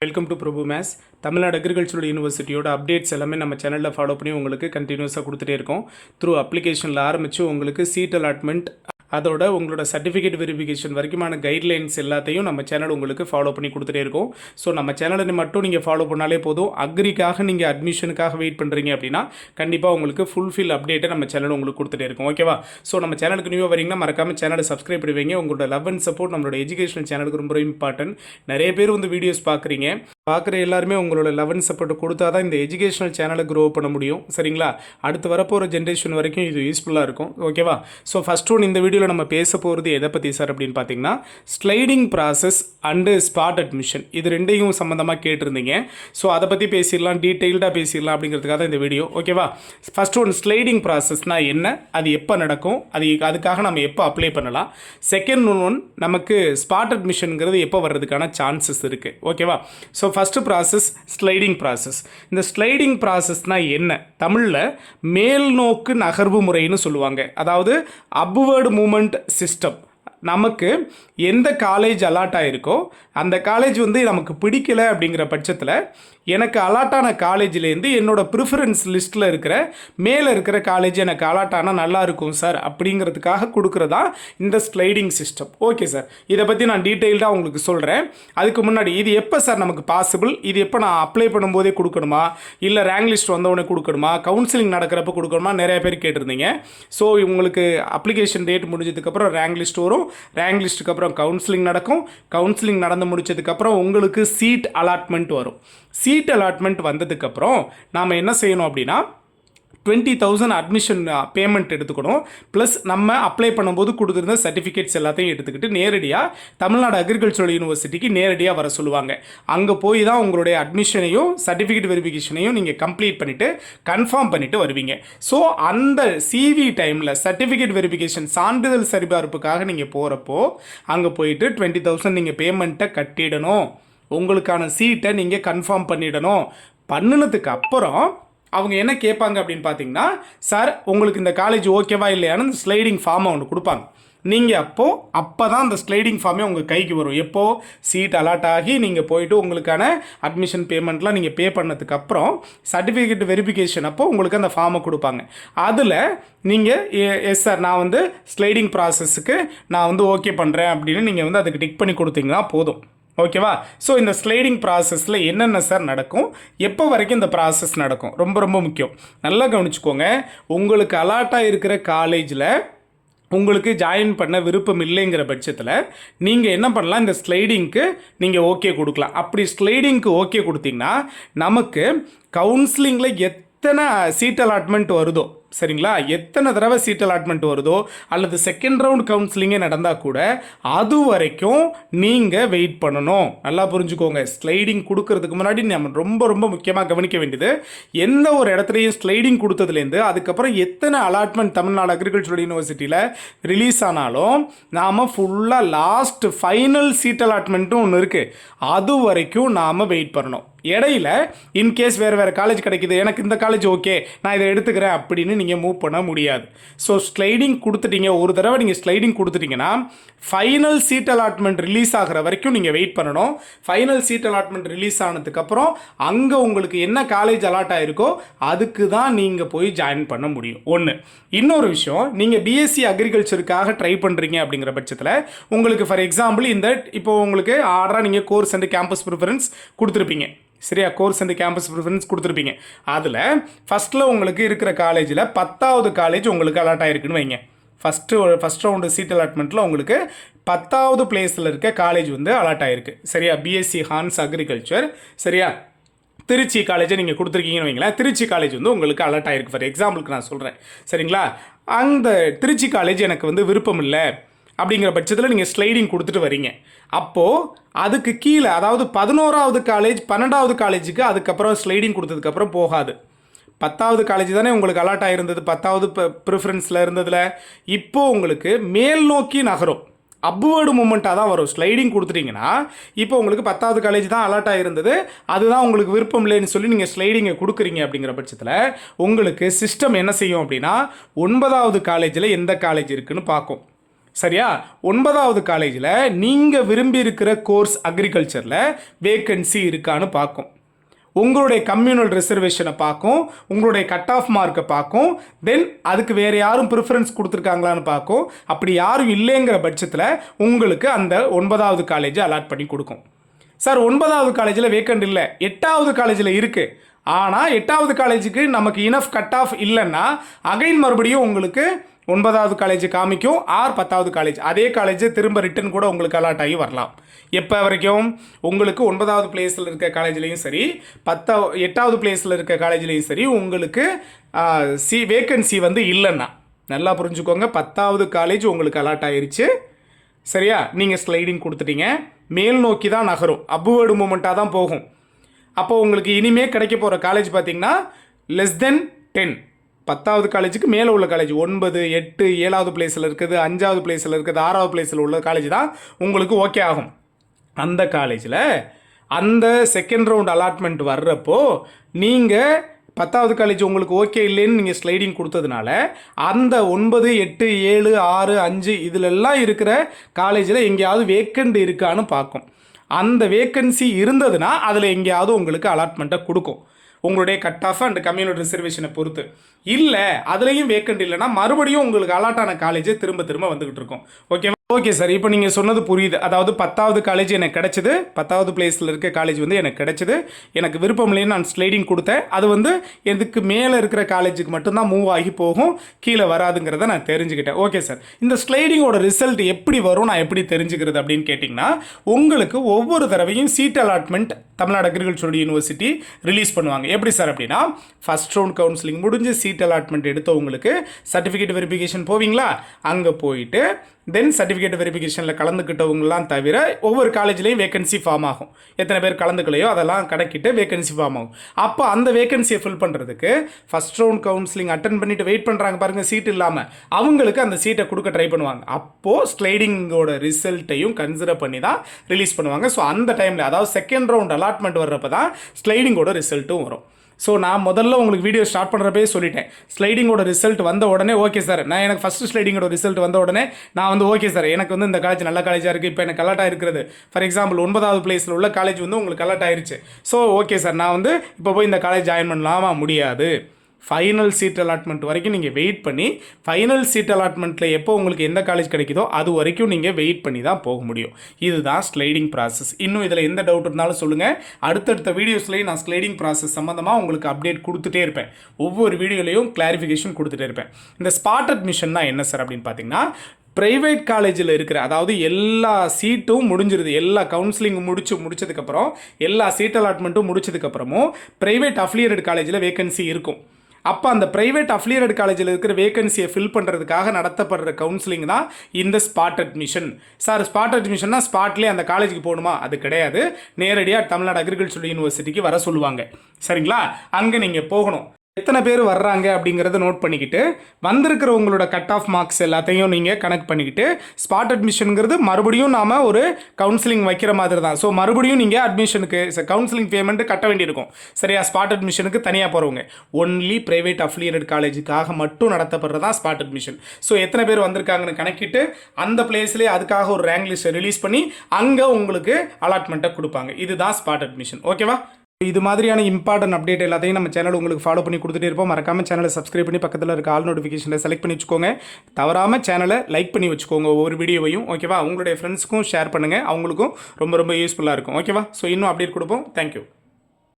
Welcome to Prabhu mess. Tamil Nadu agricultural யூனிவர்சிட்டியோட updates எல்லாமே நம்ம சேனலில் ஃபாலோ பண்ணி உங்களுக்கு கண்டினியூஸாக கொடுத்துட்டே இருக்கோம். த்ரூ அப்ளிகேஷனில் ஆரம்பித்து உங்களுக்கு சீட் அலாட்மெண்ட், அதோட உங்களோட சர்டிஃபிகேட் வெரிஃபிகேஷன் வரைக்குமான கைட்லைன்ஸ் எல்லாத்தையும் நம்ம சேனல் உங்களுக்கு ஃபாலோ பண்ணி கொடுத்துட்டே இருக்கோம். ஸோ நம்ம சேனலை மட்டும் நீங்கள் ஃபாலோ பண்ணாலே போதும். அக்ரிக்காக நீங்கள் அட்மிஷனுக்காக வெயிட் பண்ணுறீங்க அப்படின்னா கண்டிப்பாக உங்களுக்கு ஃபுல்ஃபில் அப்டேட்டை நம்ம சேனல் உங்களுக்கு கொடுத்துட்டே இருக்கும். ஓகேவா? ஸோ நம்ம சேனலுக்கு நியூவாக வரீங்கன்னா மறக்காமல் சேனலை சப்ஸ்கிரைப் பண்ணுவீங்க. உங்களோட லவ் அண்ட் சப்போர்ட் நம்மளோட எஜுகேஷன் சேனலுக்கு ரொம்ப இம்பார்ட்டன்ட். நிறைய பேர் வந்து வீடியோஸ் பார்க்குற எல்லாருமே உங்களோட லவ் அண்ட் சப்போர்ட் கொடுத்தா தான் இந்த எஜுகேஷனல் சேனலை க்ரோ பண்ண முடியும். சரிங்களா? அடுத்து வரப்போகிற ஜென்ரேஷன் வரைக்கும் இது யூஸ்ஃபுல்லாக இருக்கும். ஓகேவா? ஸோ ஃபஸ்ட் ஒன், இந்த வீடியோவில் நம்ம பேச போகிறது எதை பற்றி சார் அப்படின்னு பார்த்தீங்கன்னா sliding process and spot admission, இது ரெண்டையும் சம்மந்தமாக கேட்டிருந்தீங்க. ஸோ அதை பற்றி பேசிடலாம், டீட்டெயில்டாக பேசிடலாம் அப்படிங்கிறதுக்காக தான் இந்த வீடியோ. ஓகேவா? ஃபஸ்ட் ஒன், ஸ்லைடிங் ப்ராசஸ்னால் என்ன, அது எப்போ நடக்கும், அதுக்காக நம்ம எப்போ அப்ளை பண்ணலாம். செகண்ட் ஒன், நமக்கு ஸ்பாட் அட்மிஷனுங்கிறது எப்போ வர்றதுக்கான சான்சஸ் இருக்குது. ஓகேவா? So first process sliding process. இந்த ஸ்லைடிங் ப்ராசஸ்னால் என்ன? தமிழில் மேல் நோக்கு நகர்வு முறைன்னு சொல்லுவாங்க. அதாவது அப்வர்டு மூமெண்ட் சிஸ்டம். நமக்கு எந்த காலேஜ் அலாட் ஆகிருக்கோ அந்த காலேஜ் வந்து நமக்கு பிடிக்கலை அப்படிங்கிற பட்சத்தில் எனக்கு அலாட்டான காலேஜ்லேருந்து என்னோடய ப்ரிஃபரன்ஸ் லிஸ்ட்டில் இருக்கிற மேலே இருக்கிற காலேஜ் எனக்கு அலாட் ஆனால் நல்லா இருக்கும் சார் அப்படிங்கிறதுக்காக கொடுக்குறதா இந்த ஸ்லைடிங் சிஸ்டம். ஓகே சார், இதை பற்றி நான் டீட்டெயில்டாக உங்களுக்கு சொல்கிறேன். அதுக்கு முன்னாடி இது எப்போ சார் நமக்கு பாசிபிள், இது எப்போ நான் அப்ளை பண்ணும்போதே கொடுக்கணுமா, இல்லை ரேங்க் லிஸ்ட் வந்தவுடனே கொடுக்கணுமா, கவுன்சிலிங் நடக்கிறப்ப கொடுக்கணுமா, நிறைய பேர் கேட்டிருந்தீங்க. ஸோ உங்களுக்கு அப்ளிகேஷன் டேட் முடிஞ்சதுக்கப்புறம் ரேங்க் லிஸ்ட் வரும், ரேங்க் லிஸ்ட்டுக்கு அப்புறம் கவுன்சிலிங் நடக்கும், கவுன்சிலிங் நடந்து முடிச்சதுக்கப்புறம் உங்களுக்கு சீட் அலாட்மெண்ட் வரும். சீட் அலாட்மெண்ட் வந்ததுக்கப்புறம் நாம் என்ன செய்யணும் அப்படின்னா 20,000 அட்மிஷன் பேமெண்ட் எடுத்துக்கணும். ப்ளஸ் நம்ம அப்ளை பண்ணும்போது கொடுத்துருந்த சர்டிஃபிகேட்ஸ் எல்லாத்தையும் எடுத்துக்கிட்டு நேரடியாக தமிழ்நாடு அக்ரிகல்ச்சரல் யூனிவர்சிட்டிக்கு நேரடியாக வர சொல்லுவாங்க. அங்கே போய் தான் உங்களுடைய அட்மிஷனையும் சர்டிஃபிகேட் வெரிஃபிகேஷனையும் நீங்கள் கம்ப்ளீட் பண்ணிவிட்டு கன்ஃபார்ம் பண்ணிவிட்டு வருவீங்க. ஸோ அந்த சிவி டைமில் சர்டிஃபிகேட் வெரிஃபிகேஷன் சான்றிதழ் சரிபார்ப்புக்காக நீங்கள் போகிறப்போ அங்கே போயிட்டு 20,000 நீங்கள் பேமெண்ட்டை கட்டிடணும். உங்களுக்கான சீட்டை நீங்கள் கன்ஃபார்ம் பண்ணிடணும். பண்ணினதுக்கு அப்புறம் அவங்க என்ன கேட்பாங்க அப்படின்னு பார்த்தீங்கன்னா, சார் உங்களுக்கு இந்த காலேஜ் ஓகேவா இல்லையான்னு இந்த ஸ்லைடிங் ஃபார்மை ஒன்று கொடுப்பாங்க. நீங்கள் அப்போ தான் அந்த ஸ்லைடிங் ஃபார்மே உங்கள் கைக்கு வரும். எப்போது சீட் அலாட் ஆகி நீங்கள் போயிட்டு உங்களுக்கான அட்மிஷன் பேமெண்ட்லாம் நீங்கள் பே பண்ணதுக்கப்புறம் சர்டிஃபிகேட் வெரிஃபிகேஷன் அப்போ உங்களுக்கு அந்த ஃபார்மை கொடுப்பாங்க. அதில் நீங்கள் எஸ் சார் நான் வந்து ஸ்லைடிங் ப்ராசஸுக்கு நான் வந்து ஓகே பண்ணுறேன் அப்படின்னு நீங்கள் வந்து அதுக்கு டிக் பண்ணி கொடுத்தீங்கன்னா போதும். ஓகேவா? ஸோ இந்த ஸ்லைடிங் ப்ராசஸில் என்னென்ன சார் நடக்கும், எப்போ வரைக்கும் இந்த ப்ராசஸ் நடக்கும், ரொம்ப முக்கியம். நல்லா கவனிச்சுக்கோங்க. உங்களுக்கு அலாட்டாக இருக்கிற காலேஜில் உங்களுக்கு ஜாயின் பண்ண விருப்பம் இல்லைங்கிற பட்சத்தில் நீங்கள் என்ன பண்ணலாம், இந்த ஸ்லைடிங்க்கு நீங்கள் ஓகே கொடுக்கலாம். அப்படி ஸ்லைடிங்க்கு ஓகே கொடுத்தீங்கன்னா நமக்கு கவுன்சிலிங்கில் எத்தனை சீட் அலாட்மெண்ட் வருதோ, சரிங்களா, எத்தனை தடவை சீட் அலாட்மெண்ட் வருதோ அல்லது செகண்ட் ரவுண்ட் கவுன்சிலிங்கே நடந்தால் கூட அது வரைக்கும் நீங்கள் வெயிட் பண்ணணும். நல்லா புரிஞ்சுக்கோங்க. ஸ்லைடிங் கொடுக்கறதுக்கு முன்னாடி நம்ம ரொம்ப முக்கியமாக கவனிக்க வேண்டியது, எந்த ஒரு இடத்துலையும் ஸ்லைடிங் கொடுத்ததுலேருந்து அதுக்கப்புறம் எத்தனை அலாட்மெண்ட் தமிழ்நாடு அக்ரிகல்ச்சரல் யூனிவர்சிட்டியில் ரிலீஸ் ஆனாலும் நாம் ஃபுல்லாக லாஸ்ட் ஃபைனல் சீட் அலாட்மெண்ட்டும் ஒன்று இருக்குது, அது வரைக்கும் நாம் வெயிட் பண்ணணும். இடையில இன்கேஸ் வேறு காலேஜ் கிடைக்குது, எனக்கு இந்த காலேஜ் ஓகே நான் இதை எடுத்துக்கிறேன் அப்படின்னு நீங்கள் மூவ் பண்ண முடியாது. ஸோ ஸ்லைடிங் கொடுத்துட்டீங்க, ஒரு தடவை நீங்கள் ஸ்லைடிங் கொடுத்துட்டீங்கன்னா ஃபைனல் சீட் அலாட்மெண்ட் ரிலீஸ் ஆகிற வரைக்கும் நீங்கள் வெயிட் பண்ணணும். ஃபைனல் சீட் அலாட்மெண்ட் ரிலீஸ் ஆனதுக்கப்புறம் அங்கே உங்களுக்கு என்ன காலேஜ் அலாட் ஆகிருக்கோ அதுக்கு தான் நீங்கள் போய் ஜாயின் பண்ண முடியும். ஒன்று. இன்னொரு விஷயம், நீங்கள் பிஎஸ்சி அக்ரிகல்ச்சருக்காக ட்ரை பண்ணுறீங்க அப்படிங்கிற பட்சத்தில் உங்களுக்கு ஃபார் எக்ஸாம்பிள் இப்போ உங்களுக்கு ஆர்டராக நீங்கள் கோர்ஸ் அண்ட் கேம்பஸ் ப்ரிஃபரன்ஸ் கொடுத்துருப்பீங்க. சரியா? கோர்ஸ் அண்ட் கேம்பஸ் ப்ரிஃபரன்ஸ் கொடுத்துருப்பீங்க. அதில் ஃபஸ்ட்டில் உங்களுக்கு இருக்கிற காலேஜில் 10வது காலேஜ் உங்களுக்கு அலாட் ஆகிருக்குன்னு வைங்க. ஃபஸ்ட் ரவுண்டு சீட் அலாட்மெண்ட்டில் உங்களுக்கு 10வது பிளேஸில் இருக்க காலேஜ் வந்து அலாட் ஆகிருக்கு. சரியா? BSc horns agriculture. சரியா? திருச்சி காலேஜை நீங்கள் கொடுத்துருக்கீங்கன்னு வைங்களேன். திருச்சி காலேஜ் வந்து உங்களுக்கு அலாட் ஆகிருக்கு. ஃபார் எக்ஸாம்பிளுக்கு நான் சொல்கிறேன். சரிங்களா? அந்த திருச்சி காலேஜ் எனக்கு வந்து விருப்பம் இல்லை அப்படிங்கிற பட்சத்தில் நீங்கள் ஸ்லைடிங் கொடுத்துட்டு வரீங்க. அப்போது அதுக்கு கீழே, அதாவது 11வது காலேஜ் 12வது காலேஜுக்கு அதுக்கப்புறம் ஸ்லைடிங் கொடுத்ததுக்கப்புறம் போகாது. 10வது காலேஜ் தானே உங்களுக்கு அலாட் ஆகிருந்தது, 10வது ப்ரிஃபரன்ஸில் இருந்ததில். இப்போது உங்களுக்கு மேல் நோக்கி நகரும், அப்வர்டு மூமெண்ட்டாக தான் வரும். ஸ்லைடிங் கொடுத்துட்டிங்கன்னா இப்போ உங்களுக்கு 10வது காலேஜ் தான் அலாட் ஆகிருந்தது, அதுதான் உங்களுக்கு விருப்பம் இல்லைன்னு சொல்லி நீங்கள் ஸ்லைடிங்கை கொடுக்குறீங்க. அப்படிங்கிற பட்சத்தில் உங்களுக்கு சிஸ்டம் என்ன செய்யும் அப்படின்னா 9வது காலேஜில் எந்த காலேஜ் இருக்குதுன்னு பார்க்கும். சரியா? 9வது காலேஜில் நீங்கள் விரும்பி இருக்கிற கோர்ஸ் அக்ரிகல்ச்சரில் வேக்கன்சி இருக்கான்னு பார்க்கும். உங்களுடைய கம்யூனல் ரிசர்வேஷனை பார்க்கும், உங்களுடைய கட் ஆஃப் மார்க்கை பார்க்கும், தென் அதுக்கு வேறு யாரும் ப்ரிஃபரன்ஸ் கொடுத்துருக்காங்களான்னு பார்க்கும். அப்படி யாரும் இல்லைங்கிற பட்சத்தில் உங்களுக்கு அந்த 9வது காலேஜை அலாட் பண்ணி கொடுக்கும். சார் 9வது காலேஜில் வேக்கண்ட் இல்லை, 8வது காலேஜில் இருக்குது. ஆனால் 8வது காலேஜுக்கு நமக்கு இனஃப் கட் ஆஃப் இல்லைன்னா அகைன் மறுபடியும் உங்களுக்கு 9வது காலேஜ் காமிக்கும், 10வது காலேஜ் அதே காலேஜ் திரும்ப ரிட்டன் கூட உங்களுக்கு அலாட் ஆகி வரலாம். எப்போ வரைக்கும்? உங்களுக்கு 9வது பிளேஸில் இருக்க காலேஜ்லேயும் சரி, 8வது பிளேஸில் இருக்க காலேஜ்லேயும் சரி உங்களுக்கு வேக்கன்சி வந்து இல்லைன்னா. நல்லா புரிஞ்சுக்கோங்க, 10வது காலேஜ் உங்களுக்கு அலாட் ஆகிருச்சு. சரியா? நீங்கள் ஸ்லைடிங் கொடுத்துட்டீங்க, மேல் நோக்கி தான் நகரும், அப்வர்டு மூமெண்ட்டாக தான் போகும். அப்போ உங்களுக்கு இனிமேல் கிடைக்க போகிற காலேஜ் பார்த்தீங்கன்னா லெஸ் தென் 10. 10வது காலேஜுக்கு மேலே உள்ள காலேஜ் 9, 8, 7வது பிளேஸில் இருக்குது, 5வது பிளேஸில் இருக்குது, 6வது பிளேஸில் உள்ள காலேஜ் தான் உங்களுக்கு ஓகே ஆகும். அந்த காலேஜில் அந்த செகண்ட் ரவுண்ட் அலாட்மெண்ட் வர்றப்போ நீங்கள் 10வது காலேஜ் உங்களுக்கு ஓகே இல்லைன்னு நீங்கள் ஸ்லைடிங் கொடுத்ததுனால அந்த 9, 8, 7, 6, 5 இதிலெல்லாம் இருக்கிற காலேஜில் எங்கேயாவது வேக்கண்ட் இருக்கான்னு பார்க்கும். அந்த வேக்கன்சி இருந்ததுன்னா அதில் எங்கேயாவது உங்களுக்கு அலாட்மெண்ட்டை கொடுக்கும், உங்களுடைய கட் ஆஃப் அண்ட் கம்யூனிட்டி ரிசர்வேஷனை பொறுத்து. இல்லை அதுலேயும் வேக்கண்ட் இல்லைன்னா மறுபடியும் உங்களுக்கு அலாட்டான காலேஜே திரும்ப திரும்ப வந்துக்கிட்டு இருக்கும். ஓகே சார், இப்போ நீங்கள் சொன்னது புரியுது. அதாவது 10வது காலேஜ் எனக்கு கிடச்சிது, 10வது பிளேஸில் இருக்க காலேஜ் வந்து எனக்கு கிடச்சிது, எனக்கு விருப்பம் இல்லைன்னு நான் ஸ்லைடிங் கொடுத்தேன். அது வந்து எதுக்கு மேலே இருக்கிற காலேஜுக்கு மட்டும்தான் மூவ் ஆகி போகும், கீழே வராதுங்கிறத நான் தெரிஞ்சுக்கிட்டேன். ஓகே சார், இந்த ஸ்லைடிங்கோட ரிசல்ட் எப்படி வரும், நான் எப்படி தெரிஞ்சுக்கிறது அப்படின்னு கேட்டிங்கன்னா, உங்களுக்கு ஒவ்வொரு தடவையும் seat allotment Tamil Nadu agricultural university release பண்ணுவாங்க. எப்படி சார் அப்படின்னா, ஃபஸ்ட் ரவுண்ட் கவுன்சிலிங் முடிஞ்சு சீட் அலாட்மெண்ட் எடுத்தவங்களுக்கு சர்டிஃபிகேட் வெரிஃபிகேஷன் போவீங்களா, அங்கே போயிட்டு தென் சர்டிஃபிகேட் வெரிஃபிகேஷனில் கலந்துக்கிட்டவங்களாம் தவிர ஒவ்வொரு காலேஜ்லேயும் வேகன்சி ஃபார்ம் ஆகும். எத்தனை பேர் கலந்துக்கலையோ அதெல்லாம் கணக்கிட்டு வேகன்சி ஃபார்ம் ஆகும். அப்போ அந்த வேகன்சியை ஃபில் பண்ணுறதுக்கு ஃபஸ்ட் ரவுண்ட் கவுன்சிலிங் அட்டன் பண்ணிவிட்டு வெயிட் பண்ணுறாங்க பாருங்கள், சீட் இல்லாமல், அவங்களுக்கு அந்த சீட்டை கொடுக்க ட்ரை பண்ணுவாங்க. அப்போது ஸ்லைடிங்கோட ரிசல்ட்டையும் கன்சிடர் பண்ணி தான் ரிலீஸ் பண்ணுவாங்க. ஸோ அந்த டைமில், அதாவது செகண்ட் ரவுண்ட் அலாட்மெண்ட் வர்றப்போ தான் ஸ்லைடிங்கோட ரிசல்ட்டும் வரும். ஸோ நான் முதல்ல உங்களுக்கு வீடியோ ஸ்டார்ட் பண்ணுறப்பே சொல்லிட்டேன், ஸ்லைடிங்கோட ரிசல்ட் வந்த உடனே ஓகே சார், எனக்கு ஃபஸ்ட்டு ஸ்லைடிங்கோட ரிசல்ட் வந்த உடனே நான் வந்து ஓகே சார், எனக்கு வந்து இந்த காலேஜ் நல்ல காலேஜாக இருக்குது, இப்போ எனக்கு அலாட் ஆகிருக்கிறது ஃபார் எக்ஸாம்பிள் 9வது பிளேஸில் உள்ள காலேஜ் வந்து உங்களுக்கு அலாட் ஆயிருச்சு. ஸோ ஓகே சார், நான் வந்து இப்போ போய் இந்த காலேஜ் ஜாயின் பண்ணலாமா? முடியாது. ஃபைனல் சீட் அலாட்மெண்ட் வரைக்கும் நீங்கள் வெயிட் பண்ணி, ஃபைனல் சீட் அலாட்மெண்ட்டில் எப்போ உங்களுக்கு எந்த காலேஜ் கிடைக்குதோ அது வரைக்கும் நீங்கள் வெயிட் பண்ணி தான் போக முடியும். இதுதான் ஸ்லைடிங் ப்ராசஸ். இன்னும் இதில் எந்த டவுட் இருந்தாலும் சொல்லுங்கள், அடுத்தடுத்த வீடியோஸ்லேயும் நான் ஸ்லைடிங் ப்ராசஸ் சம்மந்தமாக உங்களுக்கு அப்டேட் கொடுத்துட்டே இருப்பேன். ஒவ்வொரு வீடியோலையும் கிளாரிஃபிகேஷன் கொடுத்துட்டே இருப்பேன். இந்த ஸ்பாட் அட்மிஷன் தான் என்ன சார் அப்படின்னு பார்த்தீங்கன்னா, ப்ரைவேட் காலேஜில் இருக்கிற, அதாவது எல்லா சீட்டும் முடிஞ்சிருது, எல்லா கவுன்சிலிங் முடிச்சதுக்கப்புறம் எல்லா சீட் அலாட்மெண்ட்டும் முடிச்சதுக்கப்புறமும் ப்ரைவேட் அஃபிலியேட்டட் காலேஜில் வேகன்சி இருக்கும். அப்போ அந்த ப்ரைவேட் அஃபிலியேட்டட் காலேஜில் இருக்கிற வேகன்சியை ஃபில் பண்ணுறதுக்காக நடத்தப்படுற கவுன்சிலிங் தான் இந்த ஸ்பாட் அட்மிஷன். சார் ஸ்பாட் அட்மிஷன்னா ஸ்பாட்லேயே அந்த காலேஜுக்கு போகணுமா? அது கிடையாது. நேரடியாக தமிழ்நாடு அக்ரிகல்ச்சரல் யூனிவர்சிட்டிக்கு வர சொல்லுவாங்க. சரிங்களா? அங்கே நீங்கள் போகணும். எத்தனை பேர் வர்றாங்க அப்படிங்கிறத நோட் பண்ணிக்கிட்டு, வந்திருக்கிற உங்களோட கட் ஆஃப் மார்க்ஸ் எல்லாத்தையும் நீங்கள் கனெக்ட் பண்ணிக்கிட்டு, ஸ்பாட் அட்மிஷனுங்கிறது மறுபடியும் நாம் ஒரு கவுன்சிலிங் வைக்கிற மாதிரி தான். ஸோ மறுபடியும் நீங்கள் அட்மிஷனுக்கு கவுன்சிலிங் பேமெண்ட்டு கட்ட வேண்டியிருக்கும். சரியா? ஸ்பாட் அட்மிஷனுக்கு தனியாக போகிறவங்க ஒன்லி ப்ரைவேட் அஃபிலியேட்டட் காலேஜுக்காக மட்டும் நடத்தப்படுறதா ஸ்பாட் அட்மிஷன். ஸோ எத்தனை பேர் வந்திருக்காங்கன்னு கணக்கிட்டு அந்த பிளேஸ்லேயே அதுக்காக ஒரு ரேங்க் லிஸ்ட்டை ரிலீஸ் பண்ணி அங்கே உங்களுக்கு அலாட்மெண்ட்டை கொடுப்பாங்க. இதுதான் ஸ்பாட் அட்மிஷன். ஓகேவா? இது மாதிரியான இம்பார்ட்டன்ட் அப்டேட் எல்லாத்தையும் நம்ம சேனல் உங்களுக்கு ஃபாலோ பண்ணி கொடுத்துட்டே இருப்போம். மறக்காமல் சேனலை சப்ஸ்கிரைப் பண்ணி பக்கத்தில் இருக்க ஆல் நோட்டிஃபிகேஷனை செலக்ட் பண்ணி வச்சுக்கோங்க. தவறாமல் சேனலை லைக் பண்ணி வச்சுக்கோங்க ஒவ்வொரு வீடியோவையும். ஓகேவா? உங்களுடைய ஃப்ரெண்ட்ஸுக்கும் ஷேர் பண்ணுங்கள், அவங்களுக்கும் ரொம்ப ரொம்ப யூஸ்ஃபுல்லாக இருக்கும். ஓகேவா? ஸோ இன்னும் அப்டேட் கொடுப்போம். தேங்க்யூ.